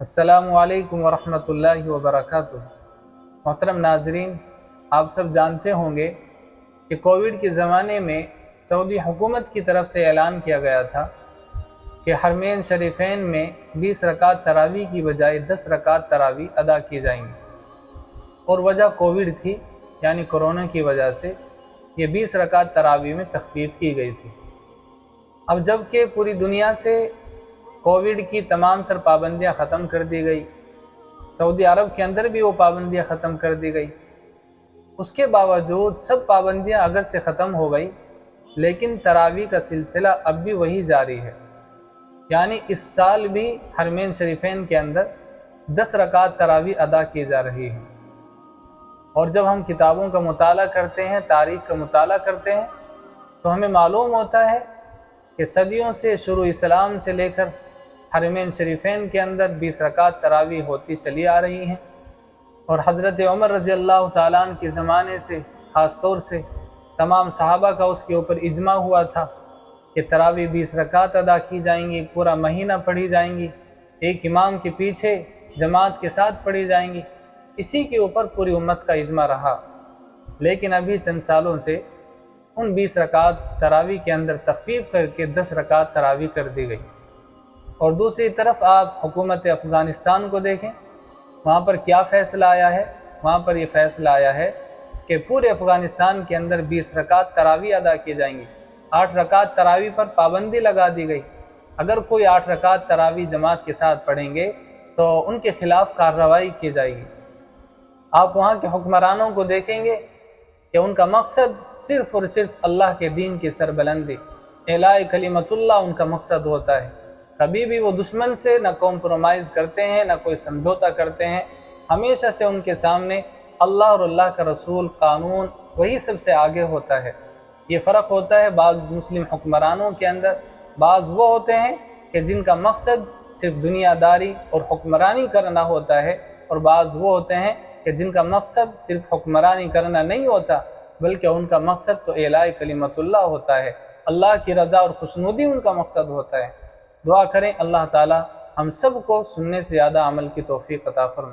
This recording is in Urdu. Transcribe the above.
السلام علیکم ورحمۃ اللہ وبرکاتہ۔ محترم ناظرین، آپ سب جانتے ہوں گے کہ کووڈ کے زمانے میں سعودی حکومت کی طرف سے اعلان کیا گیا تھا کہ حرمین شریفین میں 20 رکعت تراویح کی بجائے 10 رکعت تراویح ادا کی جائیں گی، اور وجہ کووڈ تھی، یعنی کرونا کی وجہ سے یہ 20 رکعت تراویح میں تخفیف کی گئی تھی۔ اب جب کہ پوری دنیا سے کووڈ کی تمام تر پابندیاں ختم کر دی گئی، سعودی عرب کے اندر بھی وہ پابندیاں ختم کر دی گئی، اس کے باوجود سب پابندیاں اگرچہ ختم ہو گئی لیکن تراویح کا سلسلہ اب بھی وہی جاری ہے، یعنی اس سال بھی حرمین شریفین کے اندر 10 رکعت تراویح ادا کی جا رہی ہے۔ اور جب ہم کتابوں کا مطالعہ کرتے ہیں، تاریخ کا مطالعہ کرتے ہیں، تو ہمیں معلوم ہوتا ہے کہ صدیوں سے شروع اسلام سے لے کر حرمین شریفین کے اندر 20 رکعت تراویح ہوتی چلی آ رہی ہیں، اور حضرت عمر رضی اللہ تعالیٰ عنہ کے زمانے سے خاص طور سے تمام صحابہ کا اس کے اوپر اجماع ہوا تھا کہ تراویح 20 رکعت ادا کی جائیں گی، پورا مہینہ پڑھی جائیں گی، ایک امام کے پیچھے جماعت کے ساتھ پڑھی جائیں گی، اسی کے اوپر پوری امت کا اجماع رہا۔ لیکن ابھی چند سالوں سے ان 20 رکعت تراویح کے اندر تخفیف کر کے 10 رکعت تراویح کر دی گئی۔ اور دوسری طرف آپ حکومت افغانستان کو دیکھیں، وہاں پر کیا فیصلہ آیا ہے؟ وہاں پر یہ فیصلہ آیا ہے کہ پورے افغانستان کے اندر 20 رکعت تراویح ادا کی جائیں گی۔ 8 رکعت تراویح پر پابندی لگا دی گئی، اگر کوئی 8 رکعت تراویح جماعت کے ساتھ پڑھیں گے تو ان کے خلاف کارروائی کی جائے گی۔ آپ وہاں کے حکمرانوں کو دیکھیں گے کہ ان کا مقصد صرف اور صرف اللہ کے دین کی سربلندی، اعلاء کلمت اللہ ان کا مقصد ہوتا ہے۔ کبھی بھی وہ دشمن سے نہ کمپرومائز کرتے ہیں، نہ کوئی سمجھوتا کرتے ہیں، ہمیشہ سے ان کے سامنے اللہ اور اللہ کا رسول، قانون، وہی سب سے آگے ہوتا ہے۔ یہ فرق ہوتا ہے بعض مسلم حکمرانوں کے اندر، بعض وہ ہوتے ہیں کہ جن کا مقصد صرف دنیا داری اور حکمرانی کرنا ہوتا ہے، اور بعض وہ ہوتے ہیں کہ جن کا مقصد صرف حکمرانی کرنا نہیں ہوتا بلکہ ان کا مقصد تو اعلاء کلمت اللہ ہوتا ہے، اللہ کی رضا اور خوشنودی ان کا مقصد ہوتا ہے۔ دعا کریں اللہ تعالی ہم سب کو سننے سے زیادہ عمل کی توفیق عطا فرمائے۔